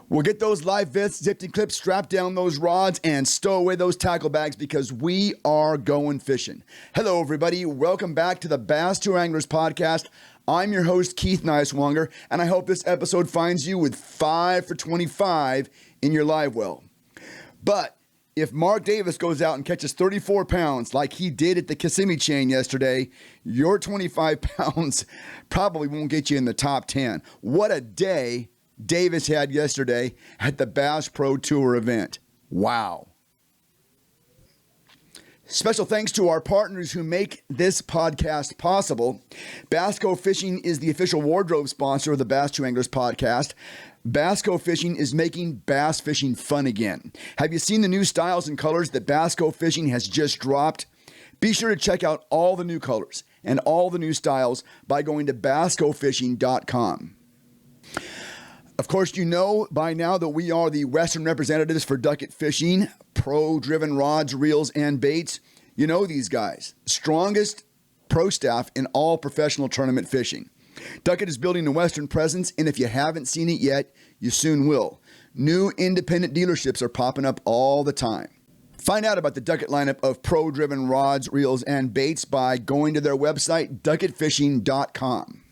Well, get those live vests, zipped and clips, strap down those rods, and stow away those tackle bags because we are going fishing. Hello, everybody. Welcome back to the Bass Tour Anglers podcast. I'm your host, Keith Niswanger, and I hope this episode finds you with 5 for 25 in your live well. But if Mark Davis goes out and catches 34 pounds like he did at the Kissimmee chain yesterday, your 25 pounds probably won't get you in the top 10. What a day Davis had yesterday at the Bass Pro Tour event. Wow. Special thanks to our partners who make this podcast possible. Bassco Fishing is the official wardrobe sponsor of the Bass Tour Anglers podcast. Bassco Fishing is making bass fishing fun again. Have you seen the new styles and colors that Bassco Fishing has just dropped? Be sure to check out all the new colors and all the new styles by going to basscofishing.com. Of course, you know by now that we are the Western representatives for Duckett Fishing, pro-driven rods, reels, and baits. You know these guys, strongest pro staff in all professional tournament fishing. Duckett is building a Western presence, and if you haven't seen it yet, you soon will. New independent dealerships are popping up all the time. Find out about the Duckett lineup of pro-driven rods, reels, and baits by going to their website, duckettfishing.com.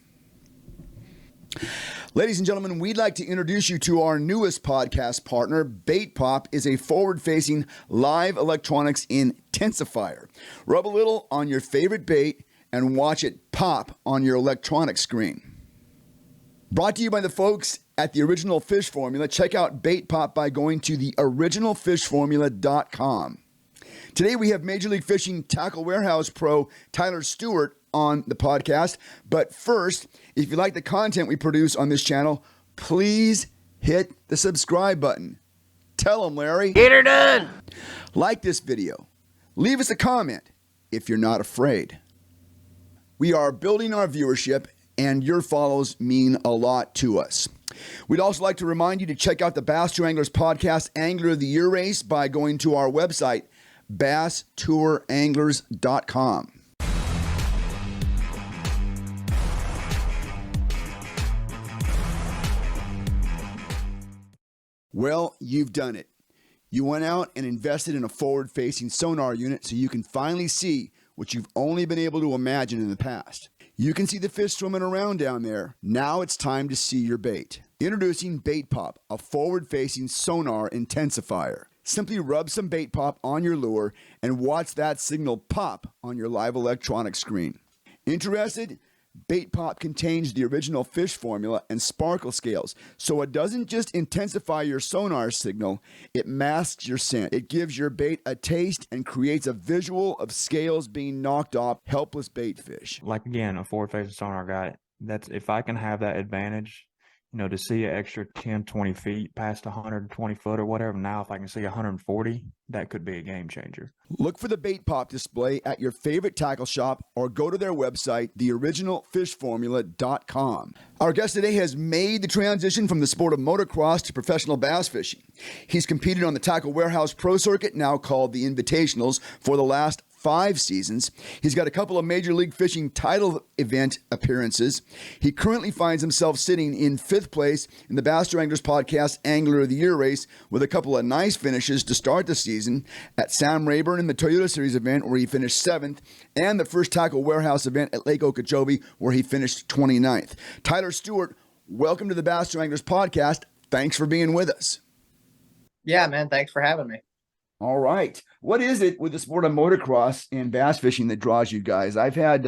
Ladies and gentlemen, we'd like to introduce you to our newest podcast partner. Bait Pop is a forward-facing live electronics intensifier. Rub a little on your favorite bait and watch it pop on your electronic screen. Brought to you by the folks at the Original Fish Formula. Check out Bait Pop by going to theoriginalfishformula.com. Today we have Major League Fishing Tackle Warehouse Pro Tyler Stewart on the podcast. But first, if you like the content we produce on this channel, please hit the subscribe button. Tell them, Larry. Get her done. Like this video. Leave us a comment if you're not afraid. We are building our viewership, and your follows mean a lot to us. We'd also like to remind you to check out the Bass Tour Anglers podcast Angler of the Year race by going to our website, basstouranglers.com. Well, you've done it. You went out and invested in a forward-facing sonar unit so you can finally see what you've only been able to imagine in the past. You can see the fish swimming around down there. Now it's time to see your bait. Introducing Bait Pop, a forward-facing sonar intensifier. Simply rub some Bait Pop on your lure and watch that signal pop on your live electronic screen. Interested? Bait Pop contains the Original Fish Formula and sparkle scales, so it doesn't just intensify your sonar signal, it masks your scent. It gives your bait a taste and creates a visual of scales being knocked off helpless bait fish. Like again, a forward-facing sonar guy, that's if I can have that advantage, to see an extra 10, 20 feet past 120 foot or whatever. Now, if I can see 140, that could be a game changer. Look for the Bait Pop display at your favorite tackle shop or go to their website, theoriginalfishformula.com. Our guest today has made the transition from the sport of motocross to professional bass fishing. He's competed on the Tackle Warehouse Pro Circuit, now called the Invitationals, for the last 5 seasons. He's got a couple of Major League Fishing title event appearances. He currently finds himself sitting in 5th place in the Bass Tour Anglers podcast Angler of the Year race with a couple of nice finishes to start the season at Sam Rayburn in the Toyota Series event where he finished 7th and the first Tackle Warehouse event at Lake Okeechobee where he finished 29th. Tyler Stewart, welcome to the Bass Tour Anglers podcast. Thanks for being with us. Yeah, man. Thanks for having me. All right. What is it with the sport of motocross and bass fishing that draws you guys? I've had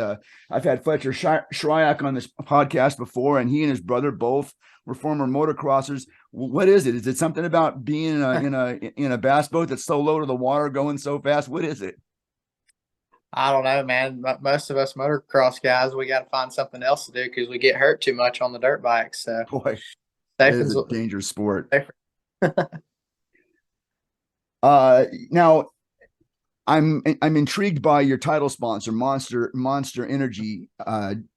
Fletcher Shryack on this podcast before, and he and his brother both were former motocrossers. What is it? Is it something about being in a bass boat that's so low to the water, going so fast? What is it? I don't know, man. Most of us motocross guys, we got to find something else to do because we get hurt too much on the dirt bikes. So, boy, that is a dangerous sport. Now, I'm intrigued by your title sponsor, Monster Energy, and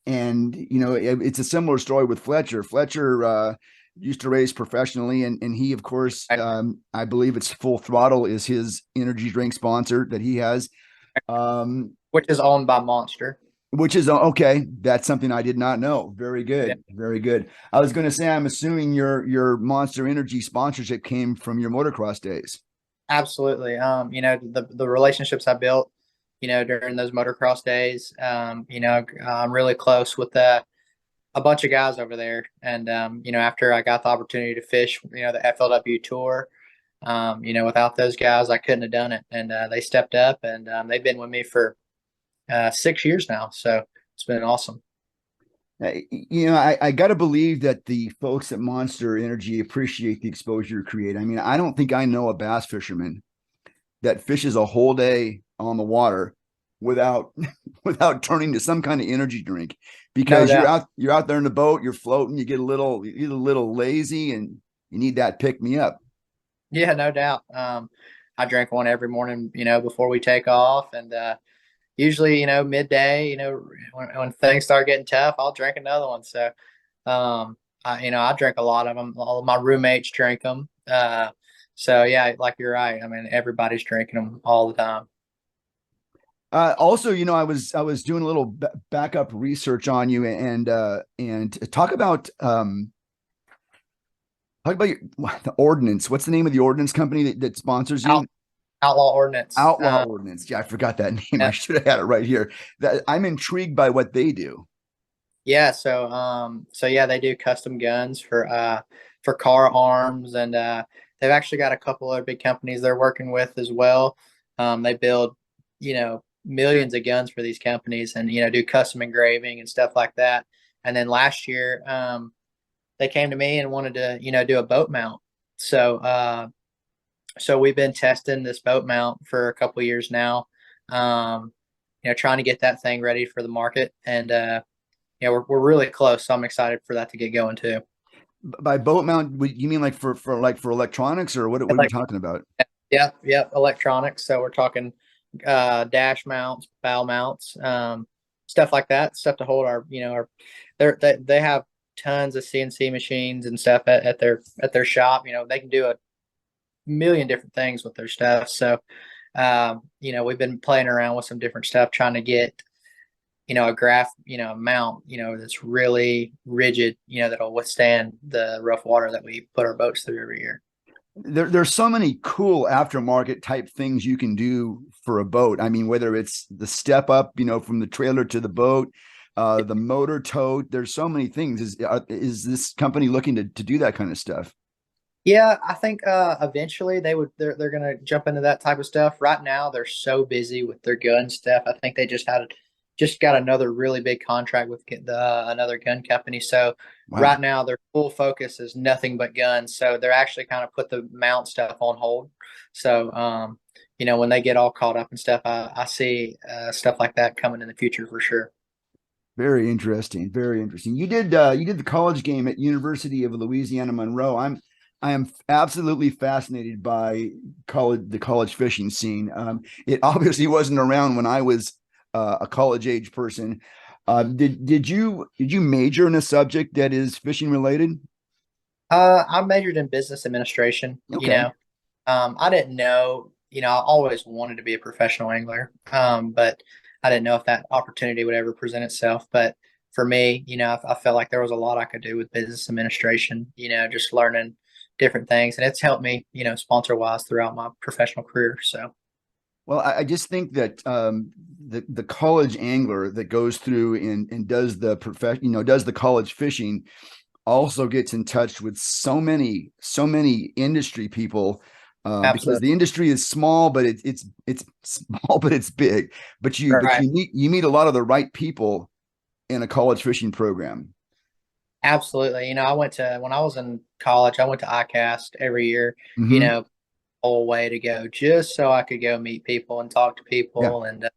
it's a similar story with Fletcher. Fletcher used to race professionally, and he, of course, I believe it's Full Throttle is his energy drink sponsor that he has, which is owned by Monster. Which is okay. That's something I did not know. Very Yeah, good. Very good. I was going to say, I'm assuming your Monster Energy sponsorship came from your motocross days. absolutely. The relationships I built, during those motocross days, I'm really close with a bunch of guys over there. And after I got the opportunity to fish, the FLW tour, without those guys, I couldn't have done it. And they stepped up, and they've been with me for 6 years now. So it's been awesome. I got to believe that the folks at Monster Energy appreciate the exposure you create. I mean, I don't think I know a bass fisherman that fishes a whole day on the water without without turning to some kind of energy drink, No because doubt. you're out there in the boat, you're floating, you get a little lazy, and you need that pick me up. Yeah, no doubt. I drink one every morning, before we take off. And usually, midday, when things start getting tough, I'll drink another one. So, I drink a lot of them. All of my roommates drink them. So yeah, like you're right. I mean, everybody's drinking them all the time. Also, I was doing a little backup research on you, and talk about the ordinance. What's the name of the ordinance company that sponsors you? Out, Outlaw Ordinance. Outlaw Ordinance. Yeah, I forgot that name. I Yeah, should have had it right here. I'm intrigued by what they do. yeah. So yeah, they do custom guns for car arms, and they've actually got a couple other big companies they're working with as well. They build, millions of guns for these companies, and do custom engraving and stuff like that. And then last year, they came to me and wanted to, do a boat mount. So so we've been testing this boat mount for a couple years now. Trying to get that thing ready for the market, and we're really close. So I'm excited for that to get going too. By boat mount, you mean like for electronics, or what are we Like, talking about? yeah, electronics. So we're talking dash mounts, bow mounts, stuff like that. Stuff to hold our. They have tons of CNC machines and stuff at their shop. They can do a million different things with their stuff. So, we've been playing around with some different stuff, trying to get, a graph, a mount, that's really rigid, that'll withstand the rough water that we put our boats through every year. There's so many cool aftermarket type things you can do for a boat. I mean, whether it's the step up, from the trailer to the boat, the motor tote. There's so many things. Is this company looking to do that kind of stuff? Yeah, I think eventually they're gonna jump into that type of stuff. Right now they're so busy with their gun stuff. I think they just got another really big contract with another gun company. So Wow. right now their full focus is nothing but guns. So they're actually kind of put the mount stuff on hold. So when they get all caught up and stuff, I see stuff like that coming in the future for sure. Very interesting. Very interesting. You did the college game at University of Louisiana Monroe. I am absolutely fascinated by the college fishing scene. It obviously wasn't around when I was a college age person. Did you major in a subject that is fishing related? I majored in business administration. Okay. I didn't know, I always wanted to be a professional angler, but I didn't know if that opportunity would ever present itself. But for me, I felt like there was a lot I could do with business administration, just learning different things. And it's helped me, sponsor wise throughout my professional career. So, Well, I just think that the college angler that goes through and does the does the college fishing also gets in touch with so many industry people, because absolutely. the industry is small, but it's small, but it's big. But Right. you meet a lot of the right people in a college fishing program. Absolutely. When I was in college, I went to ICAST every year, you Hmm. know, whole way to go just so I could go meet people and talk to Yeah. people, and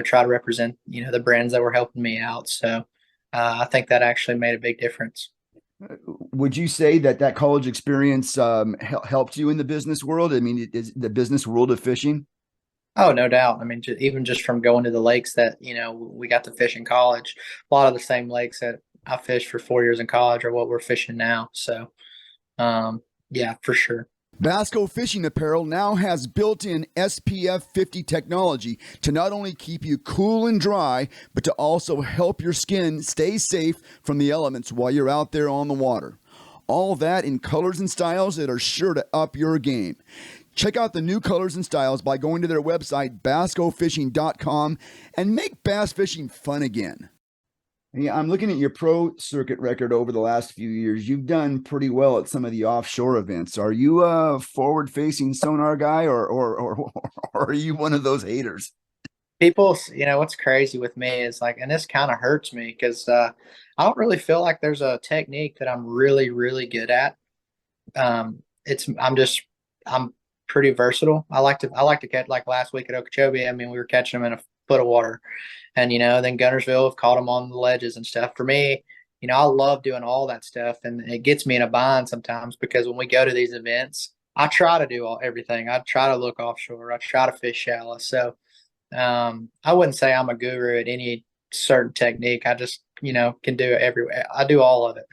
try to represent, the brands that were helping me out. So I think that actually made a big difference. Would you say that college experience helped you in the business world? I mean, is the business world of fishing? Oh, no doubt. I mean, even just from going to the lakes that, we got to fish in college, a lot of the same lakes that I fished for 4 years in college are what we're fishing now. So, yeah, for sure. Basco Fishing Apparel now has built-in SPF 50 technology to not only keep you cool and dry, but to also help your skin stay safe from the elements while you're out there on the water. All that in colors and styles that are sure to up your game. Check out the new colors and styles by going to their website, bascofishing.com, and make bass fishing fun again. Yeah, I'm looking at your pro circuit record over the last few years. You've done pretty well at some of the offshore events. Are you a forward-facing sonar guy, or are you one of those haters? People, what's crazy with me is like, and this kind of hurts me because I don't really feel like there's a technique that I'm really, really good at. I'm pretty versatile. I like to catch, like last week at Okeechobee. I mean, we were catching them in a foot of water, and then Guntersville have caught them on the ledges and stuff. For me, I love doing all that stuff, and it gets me in a bind sometimes because when we go to these events, I try to do everything. I try to look offshore. I try to fish shallow. So I wouldn't say I'm a guru at any certain technique. I just can do it everywhere. I do all of it.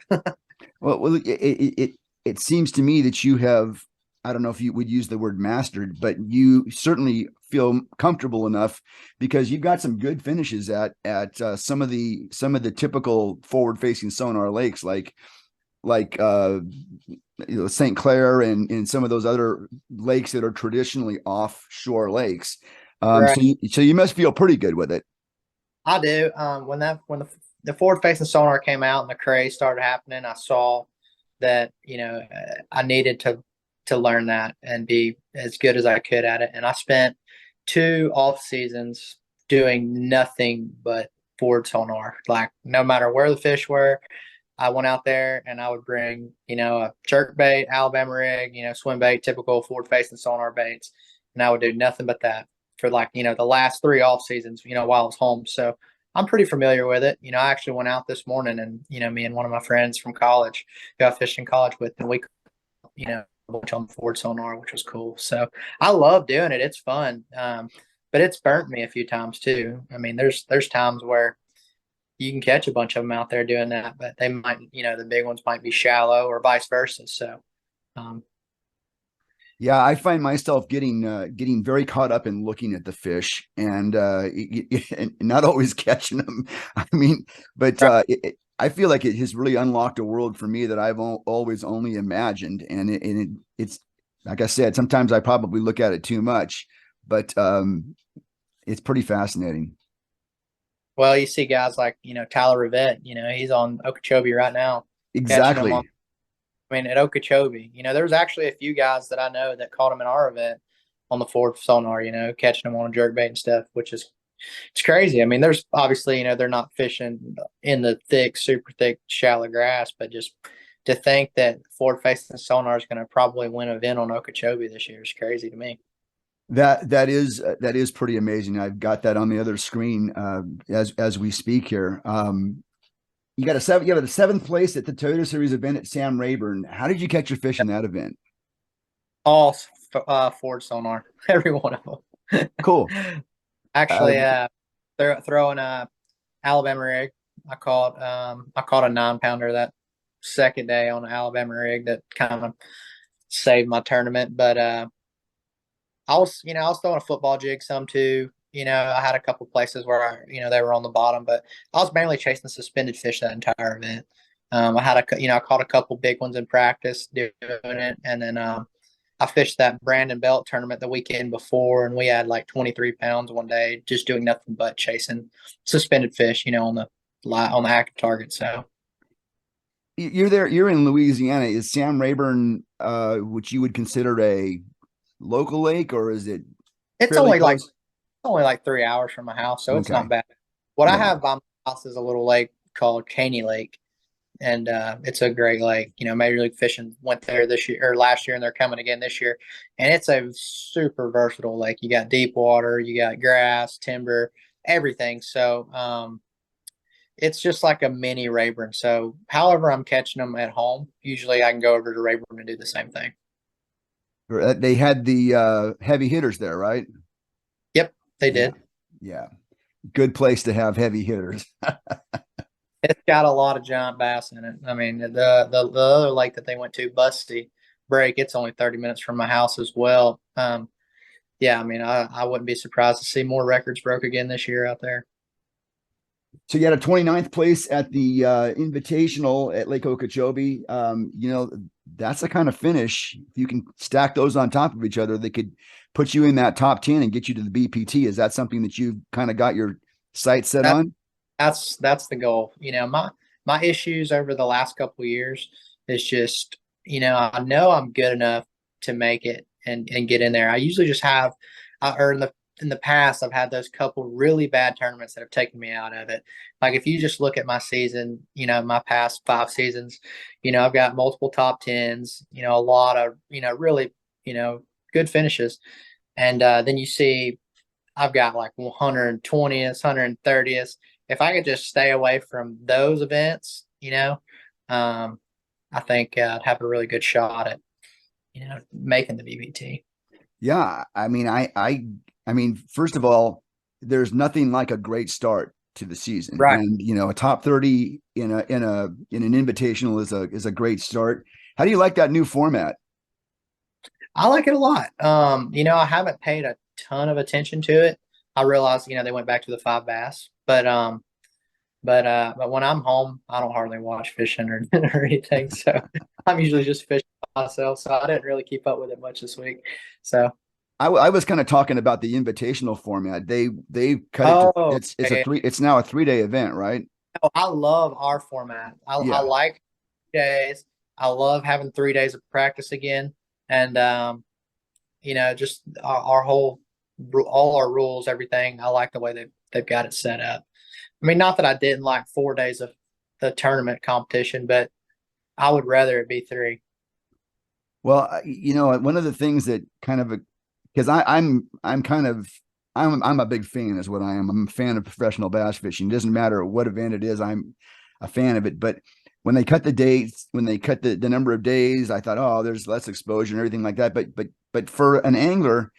Well, it seems to me that you have, I don't know if you would use the word mastered, but you certainly feel comfortable enough because you've got some good finishes at some of the typical forward facing sonar lakes like St. Clair and some of those other lakes that are traditionally offshore lakes. Right. So you must feel pretty good with it. I do. When the forward facing sonar came out and the craze started happening, I saw that I needed to learn that and be as good as I could at it. And I spent 2 off seasons doing nothing but forward sonar. Like no matter where the fish were, I went out there and I would bring a jerk bait, Alabama rig, swim bait, typical forward facing sonar baits, and I would do nothing but that for like the last 3 off seasons while I was home. So I'm pretty familiar with it. I actually went out this morning and me and one of my friends from college who I fished in college with, and we on forward sonar, which was cool. So I love doing it. It's fun. But it's burnt me a few times too. I mean, there's times where you can catch a bunch of them out there doing that, but they might, the big ones might be shallow or vice versa. So, yeah, I find myself getting very caught up in looking at the fish and not always catching them. I mean, but I feel like it has really unlocked a world for me that I've always only imagined, and it's like I said, sometimes I probably look at it too much, but it's pretty fascinating. well, you see guys like Tyler Stewart, he's on Okeechobee right now, catching them Exactly. on. I mean, at Okeechobee, there's actually a few guys that I know that caught them in our event on the forward sonar, catching them on a jerk bait and stuff, which is it's crazy. I mean, there's obviously, they're not fishing in the super thick, shallow grass, but just to think that forward facing sonar is going to probably win an event on Okeechobee this year is crazy to me. That is pretty amazing. I've got that on the other screen as we speak here. You got a 7th place at the Toyota Series event at Sam Rayburn. How did you catch your fish in that event? All forward sonar, every one of them. Cool. Actually, throwing a Alabama rig. I caught a 9-pounder that second day on an Alabama rig that kind of saved my tournament. But I was throwing a football jig some too. I had a couple places where they were on the bottom, but I was mainly chasing suspended fish that entire event. I caught a couple big ones in practice doing it, and then I fished that Brandon Belt tournament the weekend before, and we had like 23 pounds one day, just doing nothing but chasing suspended fish, on the active target. So You're there. You're in Louisiana. Is Sam Rayburn, which you would consider a local lake, or is it it's fairly close? only like 3 hours from my house, so it's Okay. not bad. What I Yeah. have by my house is a little lake called Caney Lake, and it's a great lake. Major League Fishing went there this year or last year, and they're coming again this year. And it's a super versatile lake. You got deep water, you got grass, timber, everything. So it's just like a mini Rayburn. So however I'm catching them at home, usually I can go over to Rayburn and do the same thing. They had the heavy hitters there, right? Yep, they Yeah. did. Yeah. Good place to have heavy hitters. It's got a lot of giant bass in it. I mean, the other lake that they went to, Busty, break, it's only 30 minutes from my house as well. Yeah, I mean, I wouldn't be surprised to see more records broke again this year out there. So you had a 29th place at the Invitational at Lake Okeechobee. That's the kind of finish. If you can stack those on top of each other, they could put you in that top 10 and get you to the BPT. Is that something that you kind of got your sights set on? That's the goal. My issues over the last couple of years is just, I know I'm good enough to make it and get in there. I usually just have, or in the past, I've had those couple really bad tournaments that have taken me out of it. Like if you just look at my season, my past 5 seasons, I've got multiple top tens, a lot of, really, good finishes. And then you see I've got like 120th, 130th. If I could just stay away from those events, I think I'd have a really good shot at, making the BBT. Yeah, I mean, first of all, there's nothing like a great start to the season, Right. and a top 30 in an invitational is a great start. How do you like that new format? I like it a lot. I haven't paid a ton of attention to it. I realize, they went back to the 5 bass, but when I'm home, I don't hardly watch fishing or, or anything. So I'm usually just fishing myself. So I didn't really keep up with it much this week. So I was kind of talking about the invitational format. They cut it to it's now a 3-day event, right? Oh, I love our format. I like days. I love having 3 days of practice again, and just our whole all our rules, everything. I like the way they've got it set up. I mean, not that I didn't like 4 days of the tournament competition, but I would rather it be 3. Well, one of the things that kind of because I'm a big fan is what I am. I'm a fan of professional bass fishing. It doesn't matter what event it is, I'm a fan of it. But when they cut the dates, when they cut the number of days, I thought, oh, there's less exposure and everything like that. But for an angler,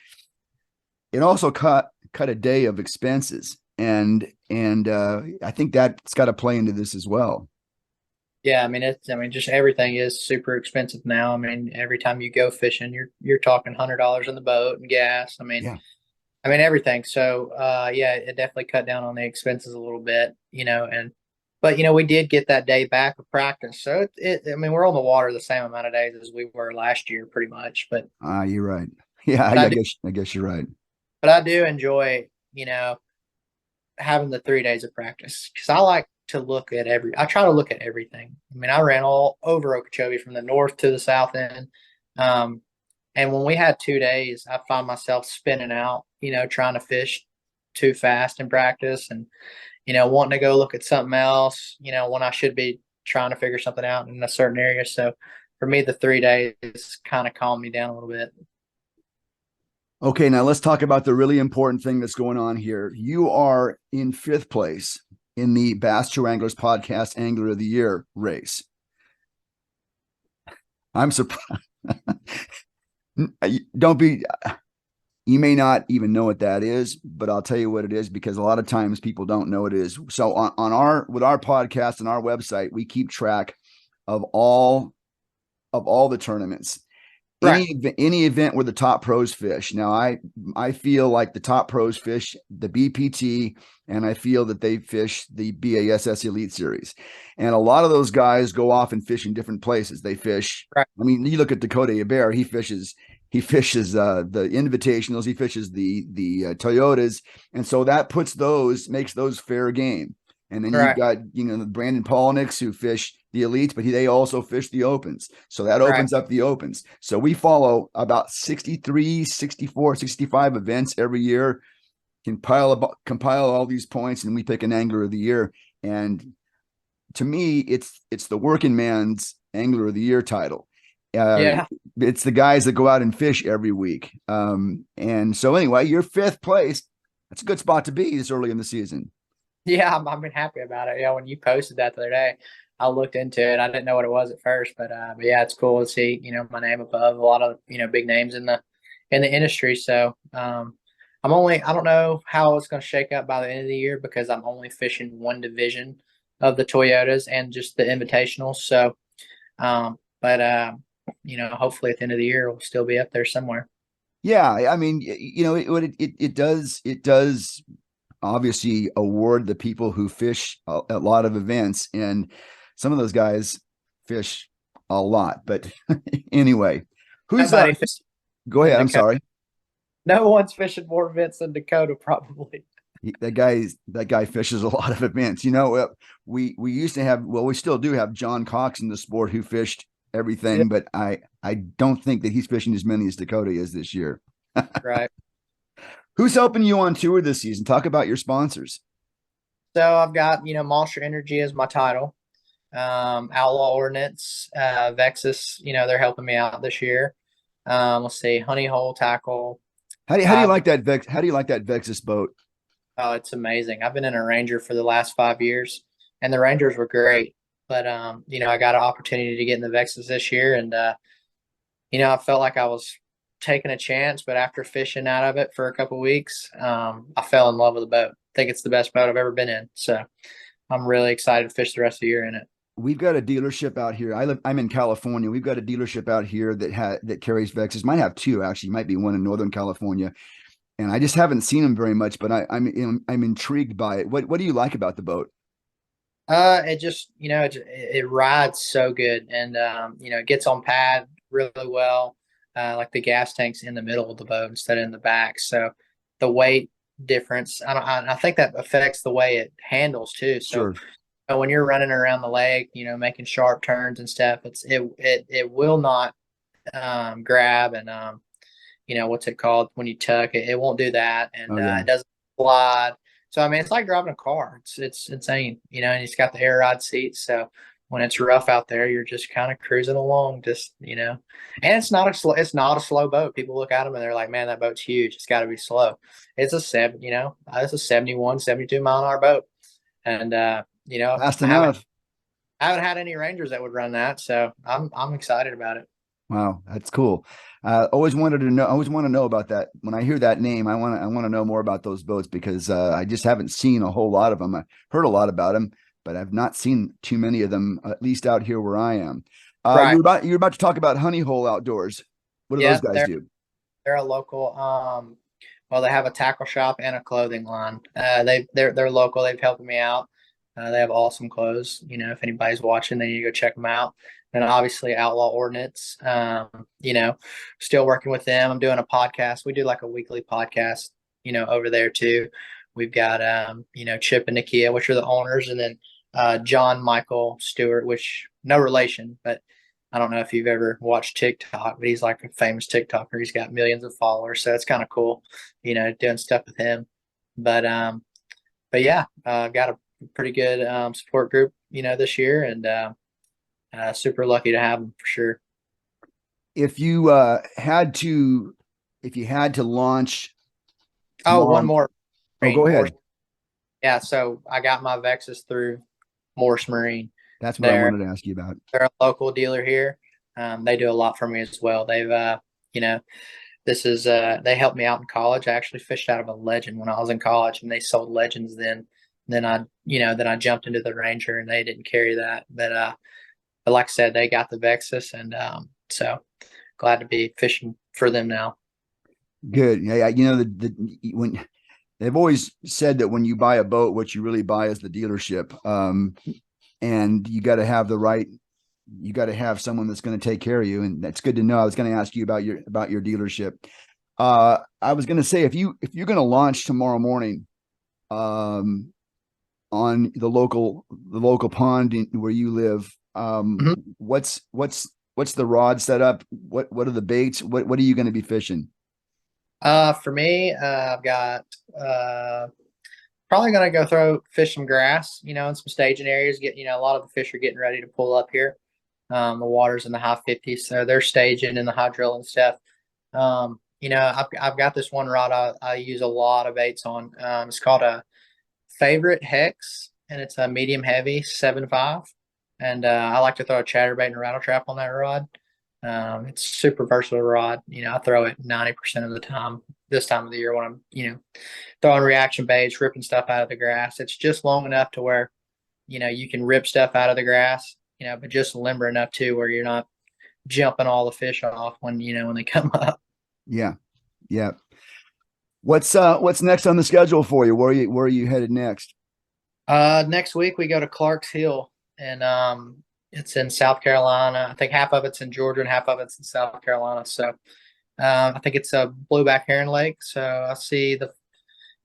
it also cut a day of expenses. And I think that's got to play into this as well. Yeah, I mean, just everything is super expensive now. I mean, every time you go fishing, you're talking $100 in the boat and gas. Yeah. I mean everything. So yeah, it definitely cut down on the expenses a little bit, but we did get that day back of practice. So I mean, we're on the water the same amount of days as we were last year, pretty much. But You're right. Yeah, I guess you're right. but I do enjoy, having the 3 days of practice because I like to look at I try to look at everything. I mean, I ran all over Okeechobee from the north to the south end. And when we had 2 days, I found myself spinning out, trying to fish too fast in practice and, wanting to go look at something else, when I should be trying to figure something out in a certain area. So for me, the 3 days kind of calmed me down a little bit. Okay, now let's talk about the really important thing that's going on here. You are in 5th place in the Bass True Anglers Podcast Angler of the Year race. I'm surprised. You may not even know what that is, but I'll tell you what it is because a lot of times people don't know what it is. So with our podcast and our website, we keep track of all the tournaments. Right. Any event where the top pros fish. Now, I feel like the top pros fish the BPT, and I feel that they fish the BASS Elite Series. And a lot of those guys go off and fish in different places. They fish. Right. I mean, you look at Dakota Hebert, he fishes the invitationals, he fishes the Toyotas, and so that makes those fair game. And then you've got, Brandon Polniks who fish the elites, but they also fish the opens. So that opens up the opens. So we follow about 63, 64, 65 events every year, compile all these points, and we pick an angler of the year. And to me, it's the working man's angler of the year title. It's the guys that go out and fish every week. And so anyway, you're 5th place. That's a good spot to be this early in the season. Yeah, I've been happy about it. Yeah, when you posted that the other day, I looked into it. I didn't know what it was at first, but yeah, it's cool to see my name above a lot of big names in the industry. So I don't know how it's going to shake out by the end of the year because I'm only fishing one division of the Toyotas and just the invitationals. So, but hopefully at the end of the year we'll still be up there somewhere. Yeah, I mean, it does obviously award the people who fish a lot of events, and some of those guys fish a lot. But anyway, who's Nobody fishes go in ahead. I'm Dakota. sorry. No one's fishing more events than Dakota, probably. That guy fishes a lot of events. We used to have, well, we still do have John Cox in the sport who fished Yeah, everything, but I don't think that he's fishing as many as Dakota is this year. right. Who's helping you on tour this season? Talk about your sponsors. So I've got, Monster Energy as my title. Outlaw Ordnance, Vexus, they're helping me out this year. Let's see, Honey Hole Tackle. How do you like that Vex? How do you like that Vexus boat? Oh, it's amazing. I've been in a Ranger for the last 5 years, and the Rangers were great. But I got an opportunity to get in the Vexus this year, and I felt like I was taking a chance. But after fishing out of it for a couple weeks, I fell in love with the boat. I think it's the best boat I've ever been in. So I'm really excited to fish the rest of the year in it. We've got a dealership out here. I'm in California. We've got a dealership out here that carries Vexus. Might have two actually. Might be one in Northern California, and I just haven't seen them very much. But I'm intrigued by it. What do you like about the boat? It just, it rides so good, and it gets on pad really well. Like the gas tank's in the middle of the boat instead of in the back, so the weight difference, I think that affects the way it handles too. So Sure. when you're running around the lake, making sharp turns and stuff, it will not grab, and what's it called when you tuck it? It won't do that, and Oh yeah. it doesn't slide. So I mean, it's like driving a car. It's insane, and it's got the air ride seats. So when it's rough out there, you're just kind of cruising along, and it's not a slow boat. People look at them and they're like, man, that boat's huge. It's got to be slow. It's it's a 71, 72 mile an hour boat, and Fast I haven't enough. I haven't had any Rangers that would run that, so I'm excited about it. Wow, that's cool. Always wanted to know. I always want to know about that. When I hear that name, I want to know more about those boats because I just haven't seen a whole lot of them. I heard a lot about them, but I've not seen too many of them, at least out here where I am. Right. You're about to talk about Honey Hole Outdoors. What do those Yeah, guys do? they're a local. Well, they have a tackle shop and a clothing line. They're local. They've helped me out. They have awesome clothes. If anybody's watching, they need to go check them out. And obviously, Outlaw Ordnance. Still working with them. I'm doing a podcast. We do like a weekly podcast. Over there too. We've got Chip and Nakia, which are the owners, and then John Michael Stewart, which no relation, but I don't know if you've ever watched TikTok, but he's like a famous TikToker. He's got millions of followers, so it's kind of cool, doing stuff with him. But yeah, got a pretty good support group, this year, and super lucky to have them for sure. If you if you had to launch Oh, tomorrow, one more. oh, go ahead. Yeah, so I got my Vexus through Morse Marine. That's what I They're wanted to ask you about. they're a local dealer here. They do a lot for me as well. They've this is they helped me out in college. I actually fished out of a Legend when I was in college, and they sold Legends then. Then I jumped into the Ranger, and they didn't carry that. But like I said, they got the Vexus, and so glad to be fishing for them now. Good. Yeah, when they've always said that when you buy a boat, what you really buy is the dealership. And you got to have you got to have someone that's going to take care of you, and that's good to know. I was going to ask you about your dealership. I was going to say if you're going to launch tomorrow morning, on the local pond where you live, Mhm. what's the rod setup? What are the baits? What are you going to be fishing? For me, I've got probably gonna go fish some grass, in some staging areas. A lot of the fish are getting ready to pull up here. The water's in the high 50s, so they're staging in the hydrill and stuff. I've got this one rod I use a lot of baits on. It's called a Favorite Hex, and it's a medium heavy 7.5. And I like to throw a chatterbait and a rattle trap on that rod. It's a super versatile rod. I throw it 90% of the time this time of the year when I'm, throwing reaction baits, ripping stuff out of the grass. It's just long enough to where, you can rip stuff out of the grass, but just limber enough too where you're not jumping all the fish off when when they come up. Yeah. Yeah. What's next on the schedule for you? Where are you headed next? Next week we go to Clark's Hill, and it's in South Carolina. I think half of it's in Georgia and half of it's in South Carolina. So I think it's a blueback heron lake. So I see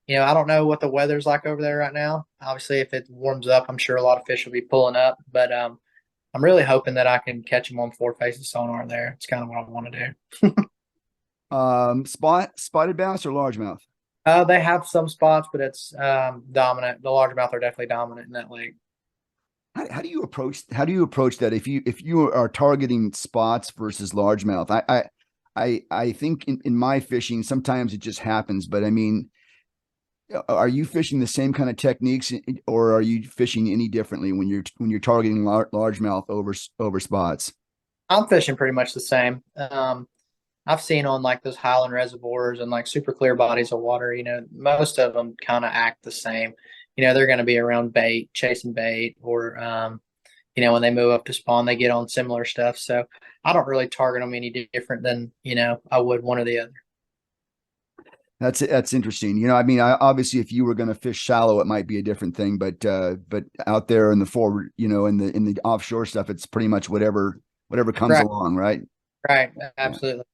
I don't know what the weather's like over there right now. Obviously, if it warms up, I'm sure a lot of fish will be pulling up. But I'm really hoping that I can catch them on forward-facing sonar there. It's kind of what I want to do. Spotted bass or largemouth? They have some spots, but it's dominant. The largemouth are definitely dominant in that lake. How do you approach that if you are targeting spots versus largemouth? I think in my fishing sometimes it just happens, but I mean, are you fishing the same kind of techniques, or are you fishing any differently when you're targeting largemouth over spots? I'm fishing pretty much the same. I've seen on like those highland reservoirs and like super clear bodies of water, most of them kind of act the same. They're going to be around bait, chasing bait, or, when they move up to spawn, they get on similar stuff. So I don't really target them any different than, I would one or the other. That's interesting. I mean, obviously if you were going to fish shallow, it might be a different thing, but out there in the forward, in the offshore stuff, it's pretty much whatever comes Right. along, right? Right. Absolutely. Yeah.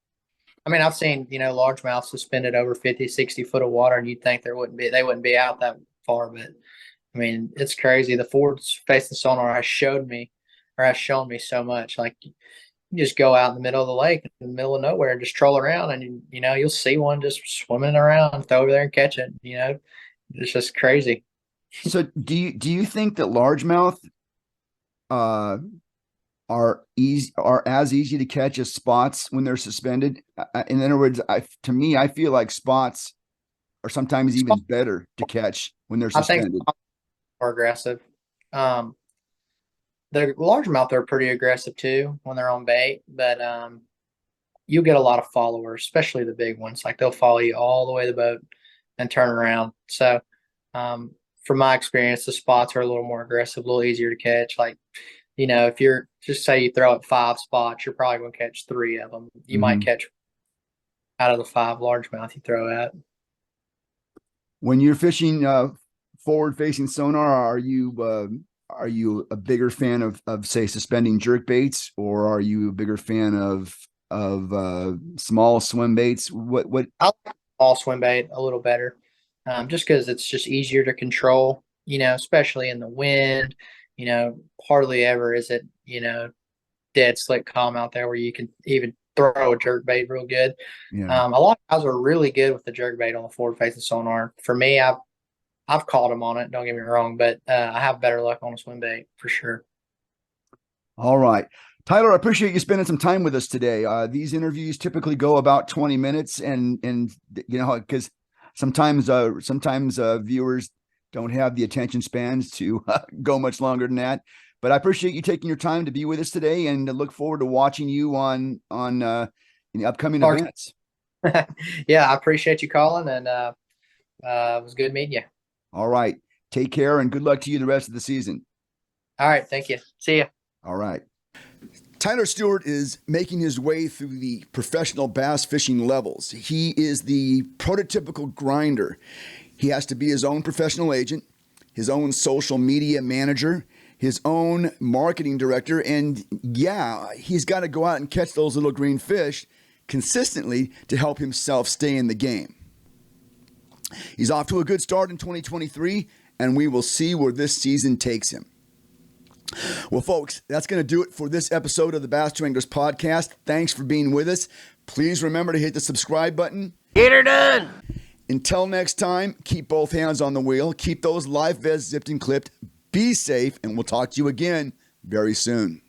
I mean, I've seen, largemouth suspended over 50, 60 foot of water, and you'd think they wouldn't be out that far. But I mean, it's crazy. The forward facing sonar has shown me so much. Like you just go out in the middle of the lake, in the middle of nowhere, and just troll around, and you'll see one just swimming around, throw over there and catch it. It's just crazy. So do you think that largemouth are as easy to catch as spots when they're suspended? In other words, to me, I feel like spots are sometimes even better to catch when they're suspended. I think more aggressive. The largemouth are pretty aggressive too when they're on bait, but you get a lot of followers, especially the big ones. Like they'll follow you all the way to the boat and turn around. So from my experience, the spots are a little more aggressive, a little easier to catch. Like, if you're just say you throw up 5 spots, you're probably going to catch 3 of them. You might catch out of the 5 largemouth you throw at. When you're fishing forward-facing sonar, are you a bigger fan of say suspending jerk baits, or are you a bigger fan of small swim baits? What I like small swim bait a little better, just because it's just easier to control. Especially in the wind. Hardly ever is it dead slick calm out there where you can even throw a jerk bait real good. Yeah. A lot of guys are really good with the jerk bait on the forward facing sonar. For me, I've caught them on it. Don't get me wrong, but I have better luck on a swim bait for sure. All right, Tyler, I appreciate you spending some time with us today. These interviews typically go about 20 minutes, and because sometimes viewers don't have the attention spans to go much longer than that. But I appreciate you taking your time to be with us today, and look forward to watching you on in the upcoming events. Yeah, I appreciate you calling, and it was good meeting you. All right. Take care, and good luck to you the rest of the season. All right. Thank you. See ya. All right. Tyler Stewart is making his way through the professional bass fishing levels. He is the prototypical grinder. He has to be his own professional agent, his own social media manager, his own marketing director, and he's got to go out and catch those little green fish consistently to help himself stay in the game. He's off to a good start in 2023, and we will see where this season takes him. Well, folks, that's going to do it for this episode of the Bass to Anglers podcast. Thanks for being with us. Please remember to hit the subscribe button. Get her done. Until next time, keep both hands on the wheel. Keep those live vests zipped and clipped. Be safe, and we'll talk to you again very soon.